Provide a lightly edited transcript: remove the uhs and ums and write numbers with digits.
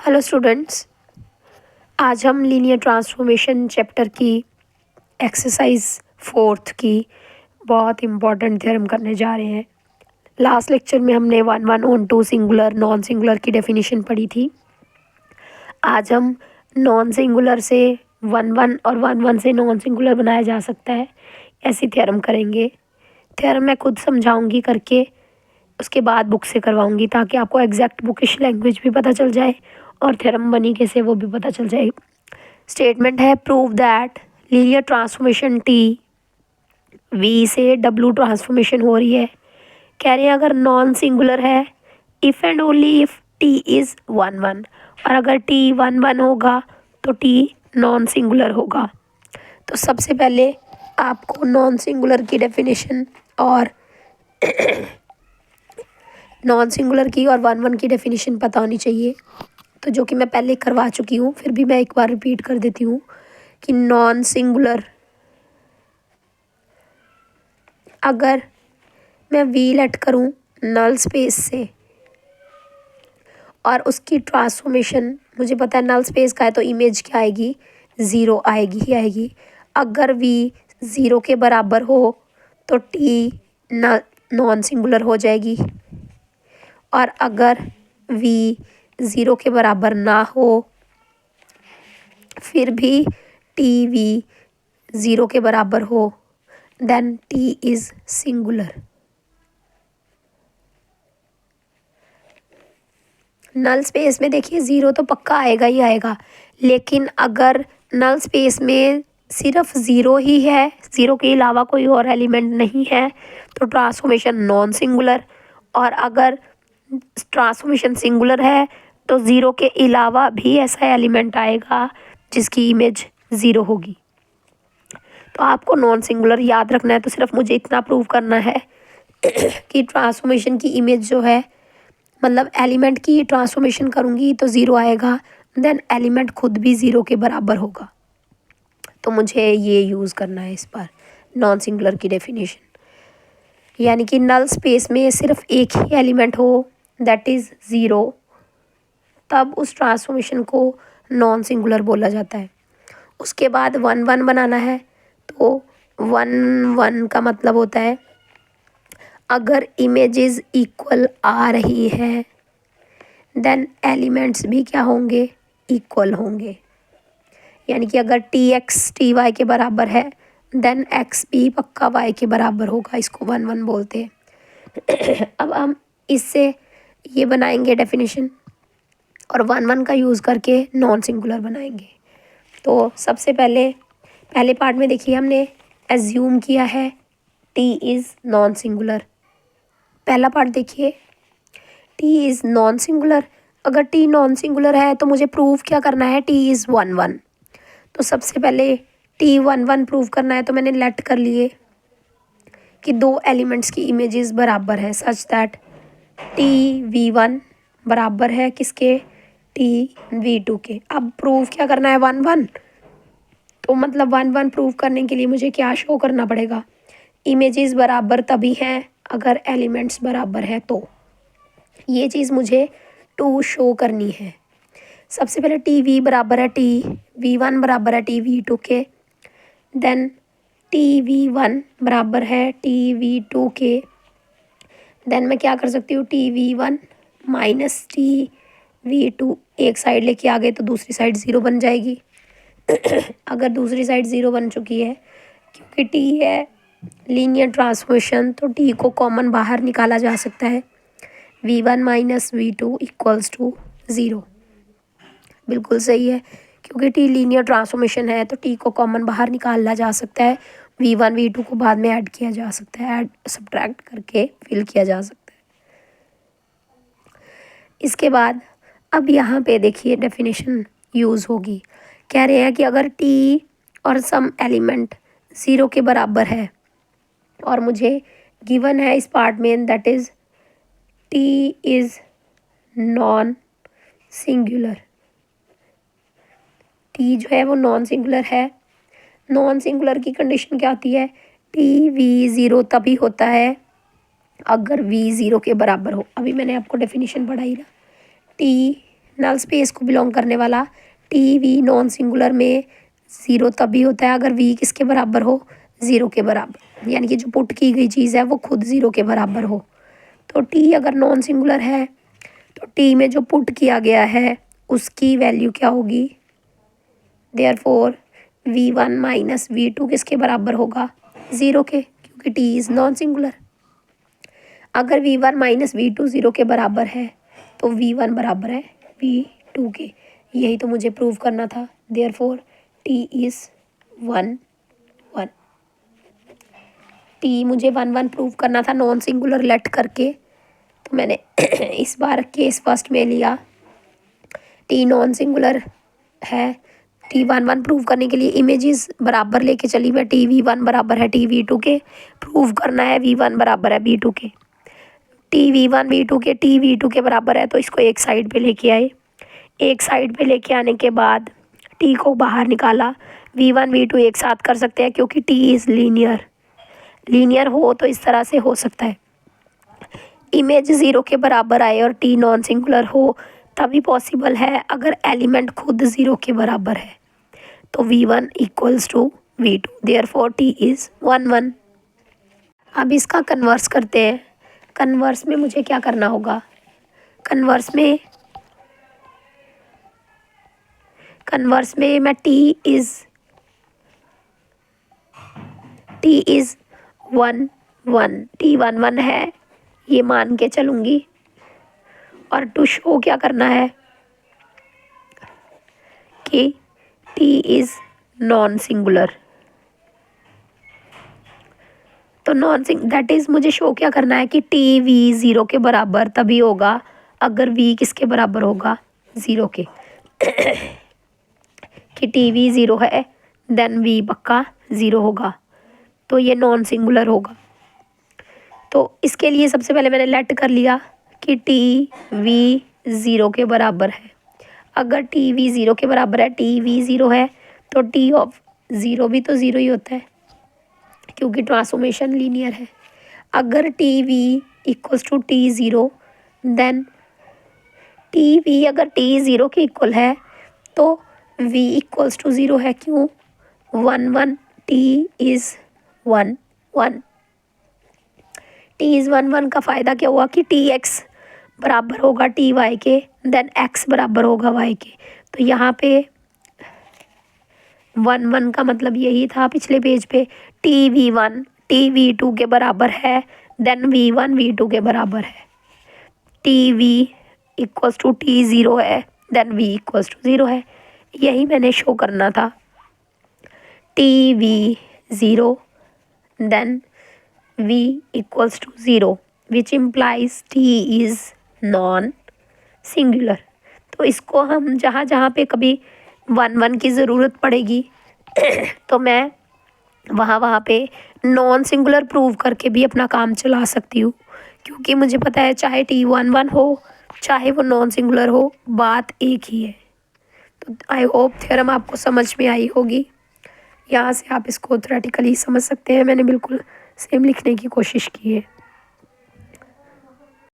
Hello students, आज हम linear transformation chapter की एक्सरसाइज 4th की बहुत इम्पॉर्टेंट थ्योरम करने जा रहे हैं। लास्ट लेक्चर में हमने 1 ऑन 2 सिंगुलर नॉन सिंगुलर की डेफिनेशन पढ़ी थी। आज हम नॉन सिंगुलर से 1 और 1 से नॉन सिंगुलर बनाया जा सकता है, ऐसी थ्योरम करेंगे। थ्योरम मैं खुद समझाऊंगी करके, उसके बाद बुक से करवाऊंगी ताकि आपको एग्जैक्ट बुकिश लैंग्वेज भी पता चल जाए और थ्योरम बनी कैसे वो भी पता चल जाए। स्टेटमेंट है prove that linear transformation T V से डब्ल्यू ट्रांसफॉर्मेशन हो रही है। कह रहे हैं अगर नॉन सिंगुलर है if and only if T is 1 और अगर टी 1 होगा तो टी नॉन सिंगुलर होगा। तो सबसे पहले आपको नॉन सिंगुलर की डेफिनेशन और नॉन सिंगुलर की और 1 की डेफिनेशन पता होनी चाहिए, तो जो कि मैं पहले करवा चुकी हूँ, फिर भी मैं एक बार रिपीट कर देती हूँ कि नॉन सिंगुलर अगर मैं वी लेट करूँ नल स्पेस से और उसकी ट्रांसफॉर्मेशन मुझे पता है नल स्पेस का है, तो इमेज क्या आएगी, ज़ीरो आएगी ही आएगी। अगर वी ज़ीरो के बराबर हो तो टी नॉन सिंगुलर हो जाएगी, और अगर वी ज़ीरो के बराबर ना हो फिर भी टी वी ज़ीरो के बराबर हो then T is singular. Null space में देखिए ज़ीरो तो पक्का आएगा ही आएगा, लेकिन अगर नल स्पेस में सिर्फ ज़ीरो ही है, ज़ीरो के अलावा कोई और एलिमेंट नहीं है, तो ट्रांसफॉर्मेशन नॉन सिंगुलर। और अगर ट्रांसफॉर्मेशन सिंगुलर है तो ज़ीरो के अलावा भी ऐसा एलिमेंट आएगा जिसकी इमेज ज़ीरो होगी। तो आपको नॉन सिंगुलर याद रखना है, तो सिर्फ मुझे इतना प्रूव करना है कि ट्रांसफॉर्मेशन की इमेज जो है, मतलब एलिमेंट की ट्रांसफॉर्मेशन करूँगी तो ज़ीरो आएगा, देन एलिमेंट खुद भी ज़ीरो के बराबर होगा। तो मुझे ये यूज़ करना है इस बार नॉन सिंगुलर की डेफिनेशन, यानी कि नल स्पेस में सिर्फ एक ही एलिमेंट हो दैट इज़ ज़ीरो, तब उस ट्रांसफॉर्मेशन को नॉन सिंगुलर बोला जाता है। उसके बाद 1 बनाना है, तो 1 का मतलब होता है अगर इमेजेस इक्वल आ रही है देन एलिमेंट्स भी क्या होंगे, इक्वल होंगे। यानी कि अगर टी एक्स टी वाई के बराबर है देन एक्स भी पक्का वाई के बराबर होगा, इसको 1 बोलते हैं। अब हम इससे ये बनाएंगे डेफिनेशन और 1 का यूज़ करके नॉन सिंगुलर बनाएंगे। तो सबसे पहले पार्ट में देखिए हमने एज्यूम किया है टी इज़ नॉन सिंगुलर। पहला पार्ट देखिए, टी इज़ नॉन सिंगुलर। अगर टी नॉन सिंगुलर है तो मुझे प्रूव क्या करना है, टी इज़ 1 तो सबसे पहले टी 1 प्रूव करना है, तो मैंने लेट कर लिए कि दो एलिमेंट्स की इमेजेस बराबर है सच दैट टी V1 बराबर है किसके, टी V2 के। अब प्रूव क्या करना है, 1 तो मतलब 1 प्रूव करने के लिए मुझे क्या शो करना पड़ेगा, इमेजेस बराबर तभी हैं अगर एलिमेंट्स बराबर है। तो ये चीज़ मुझे 2 शो करनी है। सबसे पहले टी वी बराबर है टी V1 बराबर है टी V2 के, देन टी V1 बराबर है टी V2 के, देन मैं क्या कर सकती हूँ, T V1 minus T V2 एक साइड लेके आ गए तो दूसरी साइड ज़ीरो बन जाएगी। अगर दूसरी साइड ज़ीरो बन चुकी है, क्योंकि टी है लीनियर ट्रांसफॉर्मेशन, तो टी को कॉमन बाहर निकाला जा सकता है, V1 minus V2 equals to zero. बिल्कुल सही है, क्योंकि टी लीनियर ट्रांसफॉर्मेशन है तो टी को कॉमन बाहर निकाला जा सकता है, V1 V2 को बाद में ऐड किया जा सकता है, ऐड सब्ट्रैक्ट करके फिल किया जा सकता है। इसके बाद अब यहाँ पे देखिए डेफिनेशन यूज़ होगी। कह रहे हैं कि अगर टी और सम एलिमेंट ज़ीरो के बराबर है और मुझे गिवन है इस पार्ट में that is T is non singular, T जो है वो नॉन सिंगुलर है। नॉन सिंगुलर की कंडीशन क्या होती है, टी वी ज़ीरो तभी होता है अगर वी ज़ीरो के बराबर हो। अभी मैंने आपको डेफिनेशन पढ़ाई ना, टी नल स्पेस को बिलोंग करने वाला टी वी नॉन सिंगुलर में ज़ीरो तभी होता है अगर वी किसके बराबर हो, ज़ीरो के बराबर, यानी कि जो पुट की गई चीज़ है वो खुद ज़ीरो के बराबर हो। तो टी अगर नॉन सिंगुलर है तो टी में जो पुट किया गया है उसकी वैल्यू क्या होगी, देयरफॉर v1 माइनस v2 किसके बराबर होगा, ज़ीरो के, क्योंकि टी इज़ नॉन सिंगुलर। अगर v1 माइनस v2 ज़ीरो के बराबर है तो v1 बराबर है v2 के, यही तो मुझे प्रूव करना था। देयरफॉर t इज़ 1 1, t मुझे 1 1 प्रूव करना था नॉन सिंगुलर लेट करके, तो मैंने इस बार केस फर्स्ट में लिया। t नॉन सिंगुलर है, t 1 1 प्रूव करने के लिए इमेजेस बराबर लेके चली मैं, t v1 बराबर है t v2 के, प्रूव करना है v1 बराबर है v2 के। T v one v two के टी वी टू के बराबर है तो इसको एक साइड पे लेके आए। एक साइड पे लेके आने के बाद टी को बाहर निकाला। v1 v2 एक साथ कर सकते हैं क्योंकि टी इज़ लीनियर, लीनियर हो तो इस तरह से हो सकता है। इमेज ज़ीरो के बराबर आए और टी नॉन सिंगुलर हो तभी पॉसिबल है अगर एलिमेंट खुद ज़ीरो के बराबर है। तो v1 equals to v2, therefore T is 1 1। अब इसका कन्वर्स करते हैं। कन्वर्स में मुझे क्या करना होगा, कन्वर्स में मैं टी इज़ 1 1, टी 1 1 है ये मान के चलूँगी। और टू शो क्या करना है कि टी इज़ नॉन सिंगुलर, तो नॉन सिंग दैट इज़ मुझे शो क्या करना है कि टी वी ज़ीरो के बराबर तभी होगा अगर वी किसके बराबर होगा, ज़ीरो के। कि टी वी ज़ीरो है देन वी पक्का ज़ीरो होगा, तो ये नॉन सिंगुलर होगा। तो इसके लिए सबसे पहले मैंने लेट कर लिया कि टी वी ज़ीरो के बराबर है। अगर टी वी ज़ीरो के बराबर है, टी वी ज़ीरो है तो टी ऑफ ज़ीरो भी तो ज़ीरो ही होता है क्योंकि ट्रांसफॉर्मेशन लीनियर है। अगर T we equals to T zero then T v अगर टी ज़ीरो के इक्वल है तो वी इक्वल्स टू ज़ीरो है, क्यों 1 1, टी इज़ 1 1। टी इज़ 1 1 का फ़ायदा क्या हुआ कि टी एक्स बराबर होगा टी वाई के, देन एक्स बराबर होगा वाई के। तो यहाँ पे 1 1 का मतलब यही था पिछले पेज पे, टी वी 1 टी वी 2 के बराबर है देन वी 1 वी 2 के बराबर है। T we equals to T zero है then V equals to zero है, यही मैंने शो करना था। T V zero then v equals to zero which implies t is non singular. तो इसको हम जहाँ जहाँ पे कभी 1 1 की ज़रूरत पड़ेगी तो मैं वहाँ पे नॉन सिंगुलर प्रूव करके भी अपना काम चला सकती हूँ, क्योंकि मुझे पता है चाहे t 1 1 हो चाहे वो नॉन सिंगुलर हो बात एक ही है। तो आई होप थ्योरम आपको समझ में आई होगी। यहाँ से आप इसको थ्योरेटिकली समझ सकते हैं, मैंने बिल्कुल सेम लिखने की कोशिश की है।